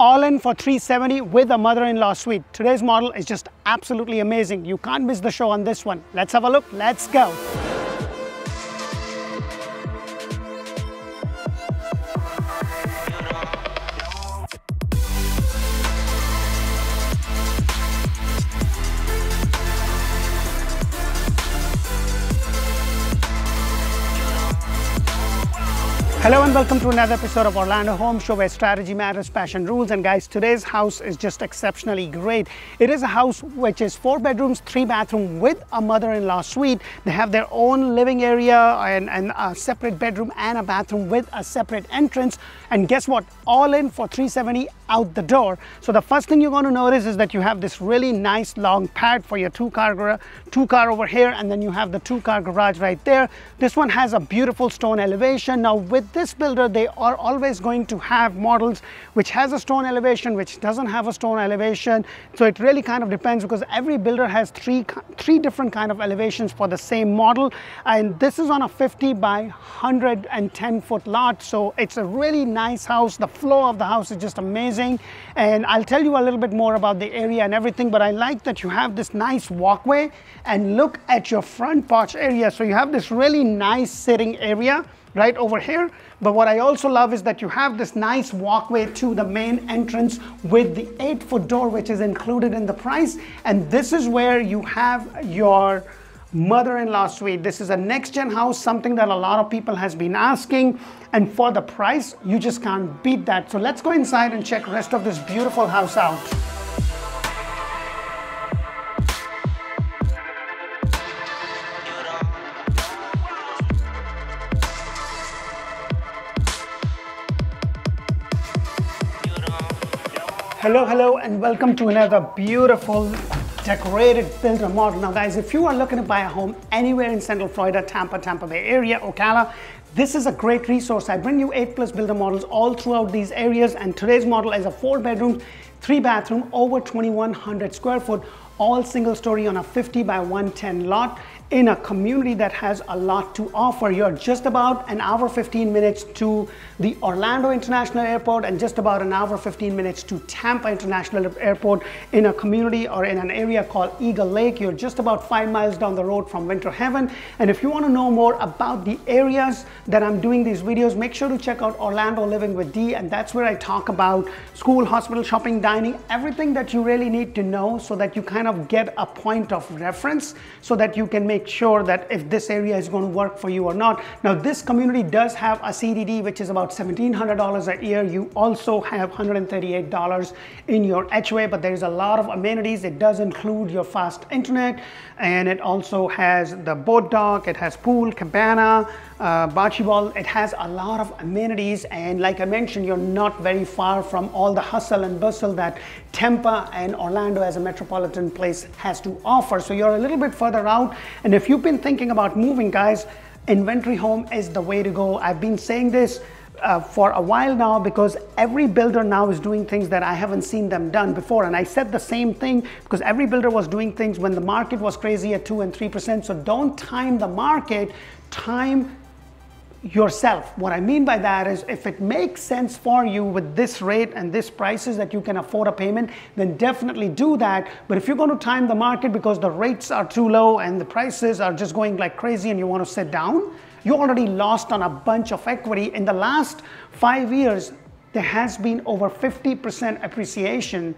All in for $370 with a mother-in-law suite. Today's model is just absolutely amazing. You can't miss the show on this one. Let's have a look. Let's go. Hello and welcome to another episode of Orlando Home Show, where strategy matters, passion rules. And guys, today's house is just exceptionally great. It is a house which is 4 bedrooms, 3 bathrooms with a mother-in-law suite. They have their own living area and a separate bedroom and a bathroom with a separate entrance. And guess what? All in for $370 out the door. So the first thing you're going to notice is that you have this really nice long pad for your two car over here, and then you have the 2-car garage right there. This one has a beautiful stone elevation. Now with this builder, they are always going to have models which has a stone elevation, which doesn't have a stone elevation. So it really kind of depends, because every builder has three different kind of elevations for the same model. And this is on a 50 by 110 foot lot. So it's a really nice house. The flow of the house is just amazing. And I'll tell you a little bit more about the area and everything, but I like that you have this nice walkway, and look at your front porch area. So you have this really nice sitting area right over here. But what I also love is that you have this nice walkway to the main entrance with the 8-foot door, which is included in the price. And this is where you have your mother-in-law suite. This is a next-gen house, something that a lot of people has been asking, and for the price, you just can't beat that. So let's go inside and check the rest of this beautiful house out. Hello and welcome to another beautiful decorated builder model. Now guys, if you are looking to buy a home anywhere in Central Florida, Tampa Bay area, Ocala, this is a great resource. I bring you 8+ builder models all throughout these areas, and today's model is a 4-bedroom, 3-bathroom, over 2,100 square foot, all single story on a 50 by 110 lot in a community that has a lot to offer. You're just about an hour 15 minutes to the Orlando International Airport, and just about an hour 15 minutes to Tampa International Airport, in a community or in an area called Eagle Lake. You're just about 5 miles down the road from Winter Haven. And if you want to know more about the areas that I'm doing these videos, make sure to check out Orlando Living with D, and that's where I talk about school, hospital, shopping, dining, everything that you really need to know, so that you kind of get a point of reference, so that you can make sure that if this area is going to work for you or not. Now this community does have a CDD, which is about $1,700 a year. You also have $138 in your HOA, but there's a lot of amenities. It does include your fast internet, and it also has the boat dock, it has pool, cabana, bocce ball. It has a lot of amenities, and like I mentioned, you're not very far from all the hustle and bustle that Tampa and Orlando as a metropolitan place has to offer. So you're a little bit further out, and if you've been thinking about moving, guys, inventory home is the way to go. I've been saying this for a while now, because every builder now is doing things that I haven't seen them done before. And I said the same thing because every builder was doing things when the market was crazy at 2 and 3%. So don't time the market, time yourself. What I mean by that is, if it makes sense for you with this rate and this prices that you can afford a payment, then definitely do that. But if you're going to time the market because the rates are too low and the prices are just going like crazy and you want to sit down, you already lost on a bunch of equity. In the last 5 years, there has been over 50% appreciation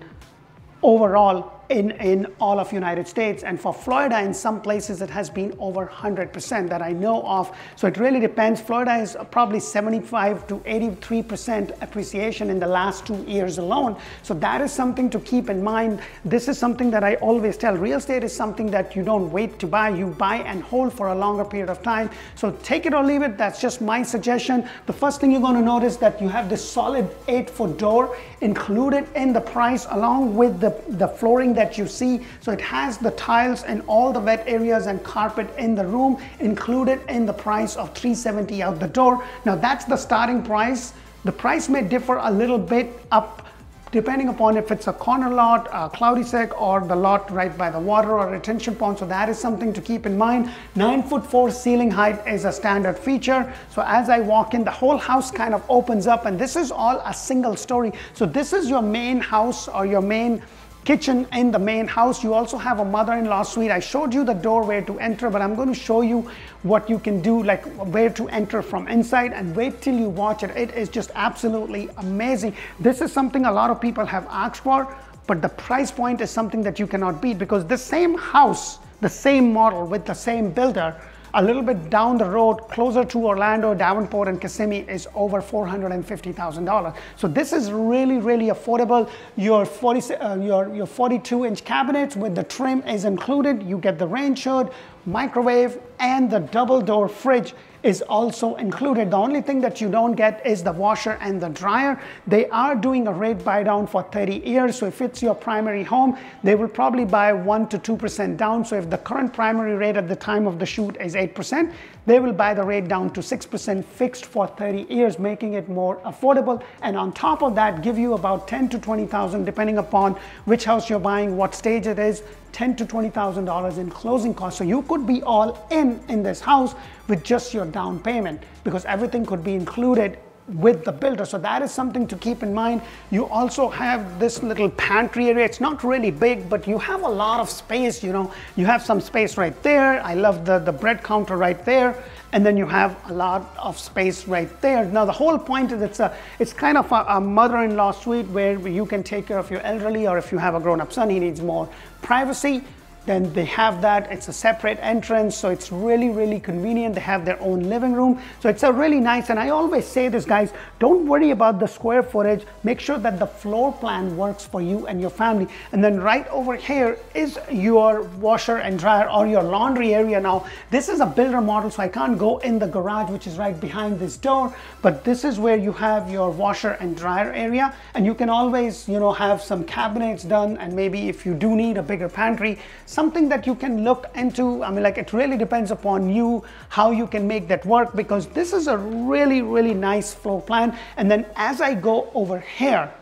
overall in all of United States, and for Florida in some places it has been over 100% that I know of. So it really depends. Florida is probably 75 to 83% appreciation in the last 2 years alone. So that is something to keep in mind. This is something that I always tell. Real estate is something that you don't wait to buy, you buy and hold for a longer period of time. So take it or leave it. That's just my suggestion. The first thing you're going to notice that you have this solid 8-foot door included in the price, along with the flooring that you see. So it has the tiles and all the wet areas and carpet in the room included in the price of $370 out the door. Now that's the starting price. The price may differ a little bit up depending upon if it's a corner lot, a cloudy sec, or the lot right by the water or retention pond. So that is something to keep in mind. 9'4" ceiling height is a standard feature. So as I walk in, the whole house kind of opens up, and this is all a single story. So this is your main house or your main kitchen in the main house. You also have a mother-in-law suite. I showed you the door where to enter, but I'm going to show you what you can do, like where to enter from inside, and wait till you watch it. It is just absolutely amazing. This is something a lot of people have asked for, but the price point is something that you cannot beat, because the same house, the same model with the same builder, a little bit down the road, closer to Orlando, Davenport, and Kissimmee, is over $450,000. So this is really, really affordable. Your 42-inch cabinets with the trim is included. You get the range hood, microwave, and the double door fridge is also included. The only thing that you don't get is the washer and the dryer. They are doing a rate buy down for 30 years. So if it's your primary home, they will probably buy 1 to 2% down. So if the current primary rate at the time of the shoot is 8%, they will buy the rate down to 6% fixed for 30 years, making it more affordable. And on top of that, give you about $10,000 to $20,000, depending upon which house you're buying, what stage it is, $10,000 to $20,000 in closing costs. So you could be all in this house with just your down payment, because everything could be included with the builder. So that is something to keep in mind. You also have this little pantry area. It's not really big, but you have a lot of space. You know, you have some space right there. I love the bread counter right there. And then you have a lot of space right there. Now the whole point is it's kind of a mother-in-law suite where you can take care of your elderly, or if you have a grown-up son, he needs more privacy, then they have that. It's a separate entrance, so it's really, really convenient. They have their own living room. So it's a really nice, and I always say this, guys, don't worry about the square footage. Make sure that the floor plan works for you and your family. And then right over here is your washer and dryer, or your laundry area. Now, this is a builder model, so I can't go in the garage, which is right behind this door, but this is where you have your washer and dryer area. And you can always, you know, have some cabinets done, and maybe if you do need a bigger pantry, something that you can look into. I mean, like, it really depends upon you how you can make that work, because this is a really, really nice floor plan. And then as I go over here,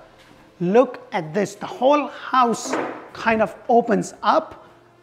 look at this. The whole house kind of opens up.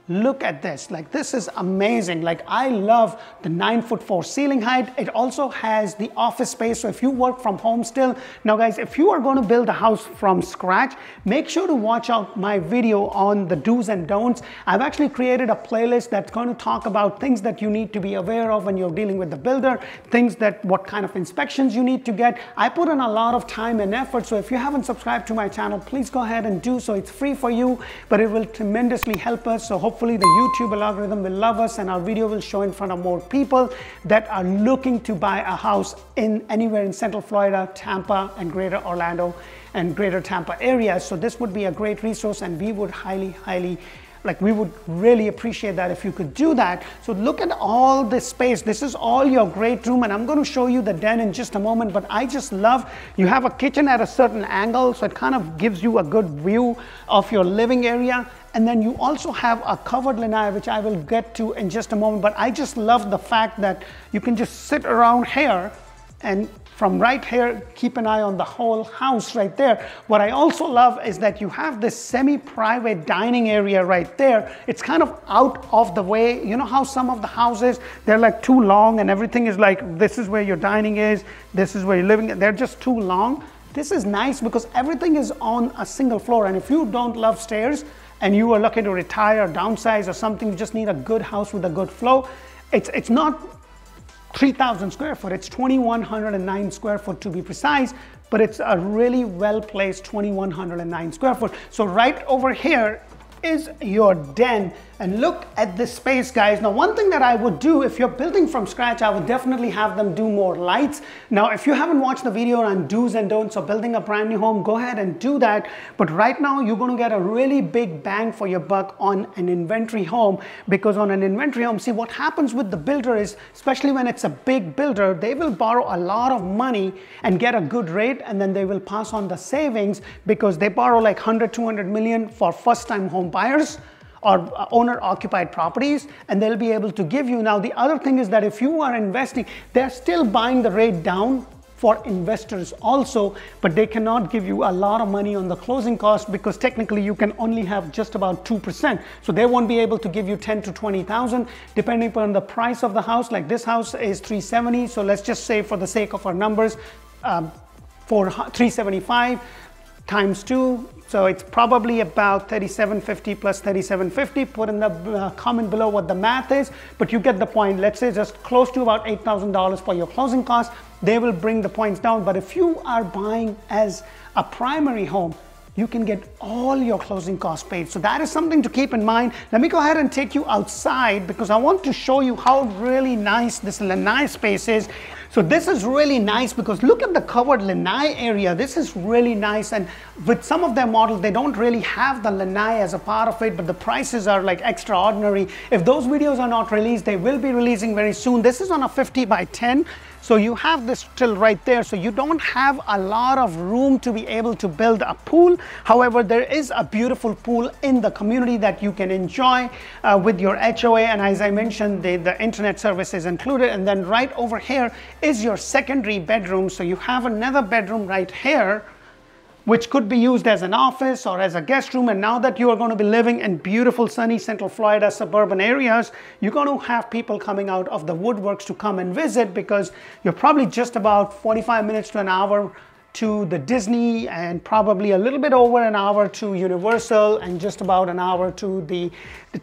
Look at this, like, this is amazing. Like, I love the 9'4" ceiling height. It also has the office space, so if you work from home still. Now guys, if you are going to build a house from scratch, make sure to watch out my video on the do's and don'ts. I've actually created a playlist that's going to talk about things that you need to be aware of when you're dealing with the builder, things that, what kind of inspections you need to get. I put in a lot of time and effort, so if you haven't subscribed to my channel, please go ahead and do so. It's free for you, but it will tremendously help us. So hopefully the YouTube algorithm will love us, and our video will show in front of more people that are looking to buy a house in anywhere in Central Florida, Tampa, and Greater Orlando and Greater Tampa areas. So this would be a great resource, and we would highly, like, we would really appreciate that if you could do that. So look at all this space. This is all your great room, and I'm going to show you the den in just a moment, but I just love, you have a kitchen at a certain angle, so it kind of gives you a good view of your living area. And then you also have a covered lanai, which I will get to in just a moment. But I just love the fact that you can just sit around here, and from right here, keep an eye on the whole house right there. What I also love is that you have this semi-private dining area right there. It's kind of out of the way. You know how some of the houses, they're like too long, and everything is like, this is where your dining is, this is where you're living. They're just too long. This is nice because everything is on a single floor. And if you don't love stairs, and you are looking to retire or downsize or something, you just need a good house with a good flow. It's not 3,000 square foot, it's 2,109 square foot to be precise, but it's a really well-placed 2,109 square foot. So right over here is your den, and look at this space, guys. Now, one thing that I would do if you're building from scratch, I would definitely have them do more lights. Now, if you haven't watched the video on do's and don'ts of building a brand new home, go ahead and do that. But right now, you're going to get a really big bang for your buck on an inventory home, because on an inventory home, see what happens with the builder is, especially when it's a big builder, they will borrow a lot of money and get a good rate, and then they will pass on the savings, because they borrow like 100, 200 million for first-time home buyers or owner-occupied properties, and they'll be able to give you. Now, the other thing is that if you are investing, they're still buying the rate down for investors also, but they cannot give you a lot of money on the closing cost because technically you can only have just about 2%. So they won't be able to give you 10 to 20,000 depending upon the price of the house. Like this house is 370, so let's just say for the sake of our numbers, for 375 times 2, so it's probably about 3750 plus 3750. Put in the comment below what the math is, but you get the point. Let's say just close to about $8,000 for your closing costs. They will bring the points down. But if you are buying as a primary home, you can get all your closing costs paid. So that is something to keep in mind. Let me go ahead and take you outside because I want to show you how really nice this lanai space is. So this is really nice because look at the covered lanai area. This is really nice, and with some of their models, they don't really have the lanai as a part of it, but the prices are like extraordinary. If those videos are not released, they will be releasing very soon. This is on a 50 by 10. So you have this till right there, so you don't have a lot of room to be able to build a pool. However, there is a beautiful pool in the community that you can enjoy with your HOA, and as I mentioned, the internet service is included. And then right over here is your secondary bedroom. So you have another bedroom right here, which could be used as an office or as a guest room. And now that you are going to be living in beautiful sunny Central Florida suburban areas, you're going to have people coming out of the woodworks to come and visit because you're probably just about 45 minutes to an hour to the Disney and probably a little bit over an hour to Universal and just about an hour to the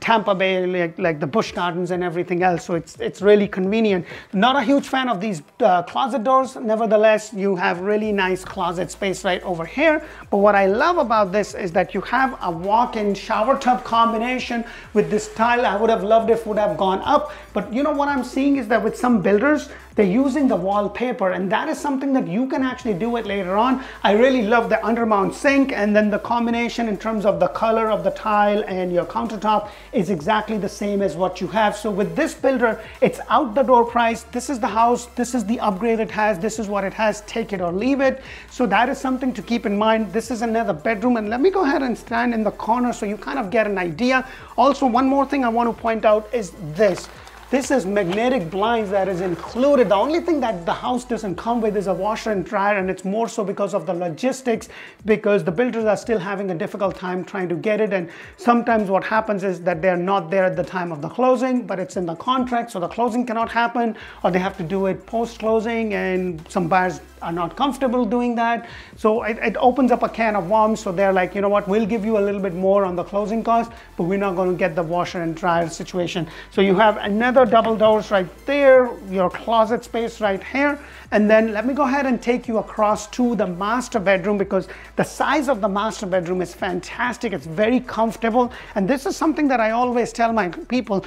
Tampa Bay, like the Busch Gardens and everything else. So it's really convenient. Not a huge fan of these closet doors. Nevertheless, you have really nice closet space right over here. But what I love about this is that you have a walk-in shower tub combination with this tile. I would have loved if it would have gone up. But you know what I'm seeing is that with some builders, they're using the wallpaper, and that is something that you can actually do it later on. I really love the undermount sink, and then the combination in terms of the color of the tile and your countertop is exactly the same as what you have. So with this builder, it's out the door price. This is the house, this is the upgrade it has, this is what it has, take it or leave it. So that is something to keep in mind. This is another bedroom, and let me go ahead and stand in the corner so you kind of get an idea. Also, one more thing I want to point out is this. This is magnetic blinds that is included. The only thing that the house doesn't come with is a washer and dryer, and it's more so because of the logistics, because the builders are still having a difficult time trying to get it. And sometimes what happens is that they're not there at the time of the closing, but it's in the contract, so the closing cannot happen, or they have to do it post-closing, and some buyers are not comfortable doing that. So it opens up a can of worms. So they're like, you know what, we'll give you a little bit more on the closing cost, but we're not going to get the washer and dryer situation. So you have another double doors right there, your closet space right here. And then let me go ahead and take you across to the master bedroom, because the size of the master bedroom is fantastic. It's very comfortable. And this is something that I always tell my people,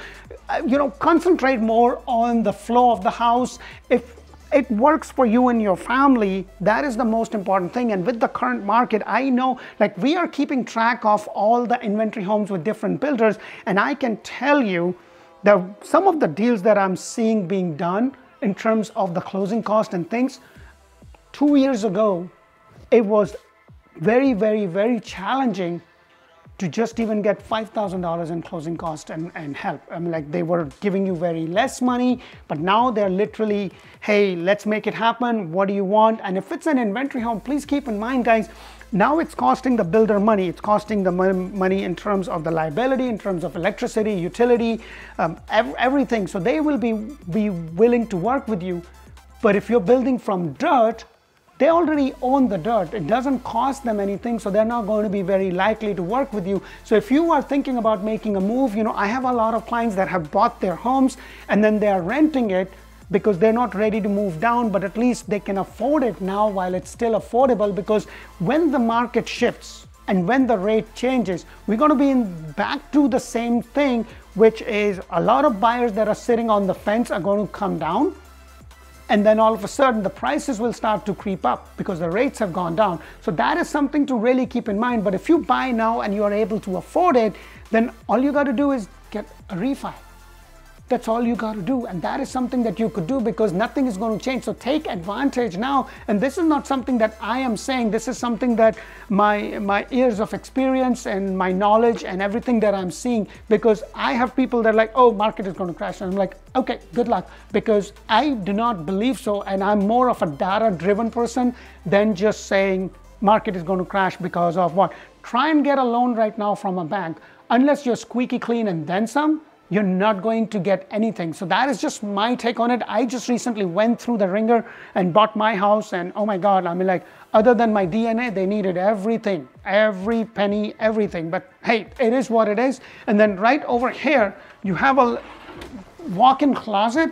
you know, concentrate more on the flow of the house. If it works for you and your family, that is the most important thing. And with the current market, I know, like, we are keeping track of all the inventory homes with different builders, and I can tell you that some of the deals that I'm seeing being done in terms of the closing cost and things, 2 years ago, it was very, very, very challenging to just even get $5,000 in closing cost and help. I mean, like, they were giving you very less money, but now they're literally, hey, let's make it happen. What do you want? And if it's an inventory home, please keep in mind, guys, now it's costing the builder money. It's costing the money in terms of the liability, in terms of electricity, utility, everything. So they will be willing to work with you. But if you're building from dirt, they already own the dirt. It doesn't cost them anything, so they're not going to be very likely to work with you. So if you are thinking about making a move, you know, I have a lot of clients that have bought their homes and then they are renting it because they're not ready to move down, but at least they can afford it now while it's still affordable, because when the market shifts and when the rate changes, we're going to be back to the same thing, which is a lot of buyers that are sitting on the fence are going to come down. And then all of a sudden, the prices will start to creep up because the rates have gone down. So that is something to really keep in mind. But if you buy now and you are able to afford it, then all you got to do is get a refi. That's all you got to do. And that is something that you could do because nothing is going to change. So take advantage now. And this is not something that I am saying. This is something that my years of experience and my knowledge and everything that I'm seeing, because I have people that are like, oh, market is going to crash. And I'm like, okay, good luck, because I do not believe so. And I'm more of a data-driven person than just saying market is going to crash because of what. Try and get a loan right now from a bank. Unless you're squeaky clean and then some, you're not going to get anything. So that is just my take on it. I just recently went through the ringer and bought my house, and oh my God, I mean, like, other than my DNA, they needed everything, every penny, everything. But hey, it is what it is. And then right over here, you have a walk-in closet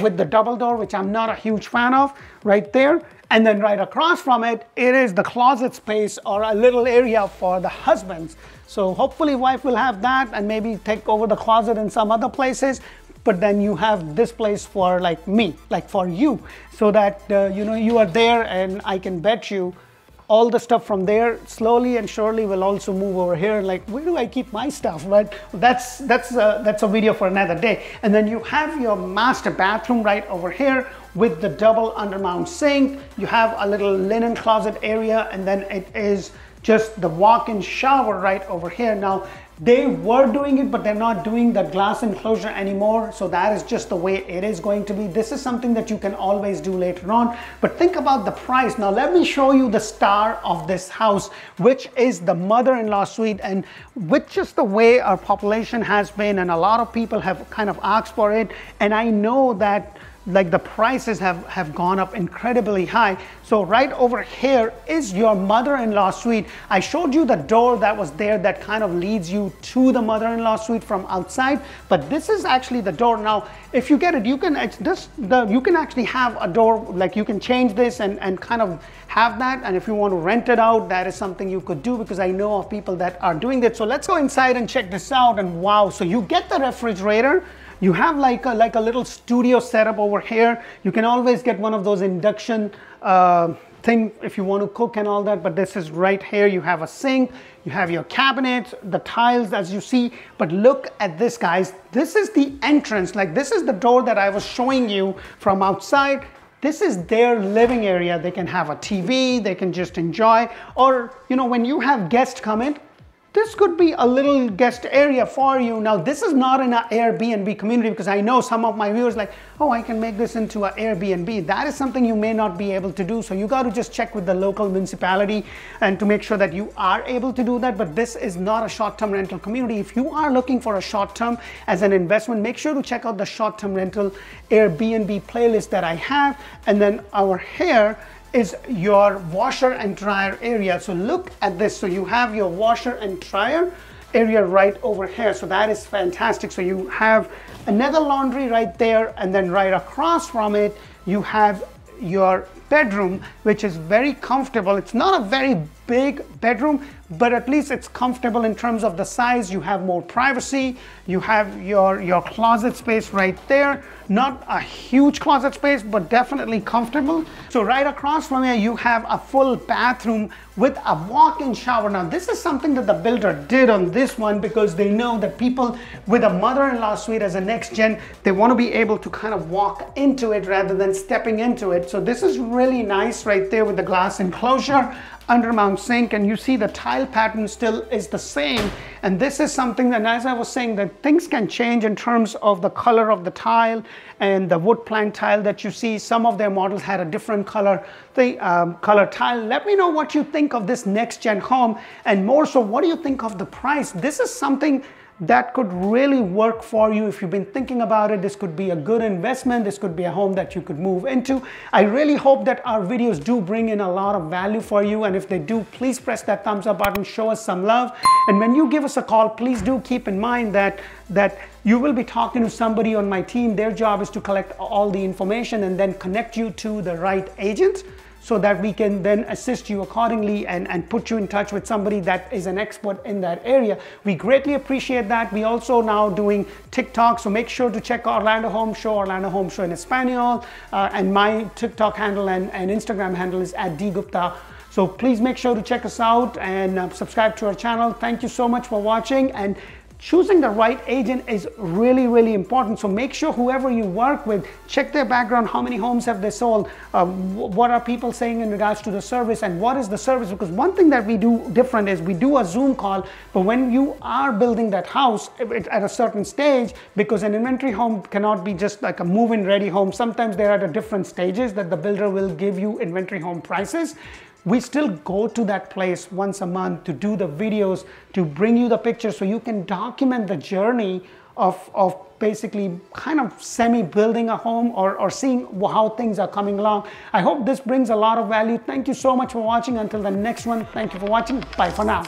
with the double door, which I'm not a huge fan of, right there. And then right across from it, it is the closet space or a little area for the husbands. So hopefully wife will have that and maybe take over the closet in some other places. But then you have this place for like me, like for you, so that you know, you are there, and I can bet you all the stuff from there slowly and surely will also move over here. Like, where do I keep my stuff? But that's a video for another day. And then you have your master bathroom right over here with the double undermount sink. You have a little linen closet area, and then it is just the walk-in shower right over here. Now, they were doing it, but they're not doing the glass enclosure anymore. So that is just the way it is going to be. This is something that you can always do later on. But think about the price. Now, let me show you the star of this house, which is the mother-in-law suite. And with just the way our population has been, and a lot of people have kind of asked for it. And I know that like the prices have gone up incredibly high. So right over here is your mother-in-law suite. I showed you the door that was there that kind of leads you to the mother-in-law suite from outside, but this is actually the door. Now, if you get it, you can you can actually have a door, like you can change this and kind of have that. And if you want to rent it out, that is something you could do, because I know of people that are doing that. So let's go inside and check this out. And wow, so you get the refrigerator. You have like a little studio setup over here. You can always get one of those induction thing if you want to cook and all that, but this is right here. You have a sink, you have your cabinets, the tiles as you see. But look at this, guys. This is the entrance. Like, this is the door that I was showing you from outside. This is their living area. They can have a TV, they can just enjoy, or you know, when you have guests come in, this could be a little guest area for you. Now, this is not in an Airbnb community, because I know some of my viewers like, oh, I can make this into an Airbnb. That is something you may not be able to do. So you got to just check with the local municipality and to make sure that you are able to do that. But this is not a short-term rental community. If you are looking for a short-term as an investment, make sure to check out the short-term rental Airbnb playlist that I have. And then over here is your washer and dryer area. So look at this. So you have your washer and dryer area right over here. So that is fantastic. So you have another laundry right there, and then right across from it you have your bedroom, which is very comfortable. It's not a very big bedroom, but at least it's comfortable in terms of the size. You have more privacy. You have your closet space right there. Not a huge closet space, but definitely comfortable. So right across from here, you have a full bathroom with a walk-in shower. Now, this is something that the builder did on this one, because they know that people with a mother-in-law suite as a next gen, they want to be able to kind of walk into it rather than stepping into it. So this is really nice right there with the glass enclosure, undermount sink, and you see the tile pattern still is the same. And this is something that, as I was saying, that things can change in terms of the color of the tile and the wood plank tile that you see. Some of their models had a different color tile. Let me know what you think of this next gen home, and more so, what do you think of the price? This is something that could really work for you if you've been thinking about it. This could be a good investment. This could be a home that you could move into. I really hope that our videos do bring in a lot of value for you, and if they do, please press that thumbs up button, show us some love. And when you give us a call, please do keep in mind that you will be talking to somebody on my team. Their job is to collect all the information and then connect you to the right agent, so that we can then assist you accordingly and put you in touch with somebody that is an expert in that area. We greatly appreciate that. We also now doing TikTok, so make sure to check Orlando Home Show, Orlando Home Show in Espanol, and my TikTok handle and Instagram handle is @dgupta. So please make sure to check us out and subscribe to our channel. Thank you so much for watching, and choosing the right agent is really, really important. So make sure whoever you work with, check their background, how many homes have they sold, what are people saying in regards to the service, and what is the service. Because one thing that we do different is we do a Zoom call, but when you are building that house at a certain stage, because an inventory home cannot be just like a move-in ready home, sometimes they're at a different stages that the builder will give you inventory home prices. We still go to that place once a month to do the videos, to bring you the pictures so you can document the journey of basically kind of semi-building a home or seeing how things are coming along. I hope this brings a lot of value. Thank you so much for watching. Until the next one, thank you for watching. Bye for now.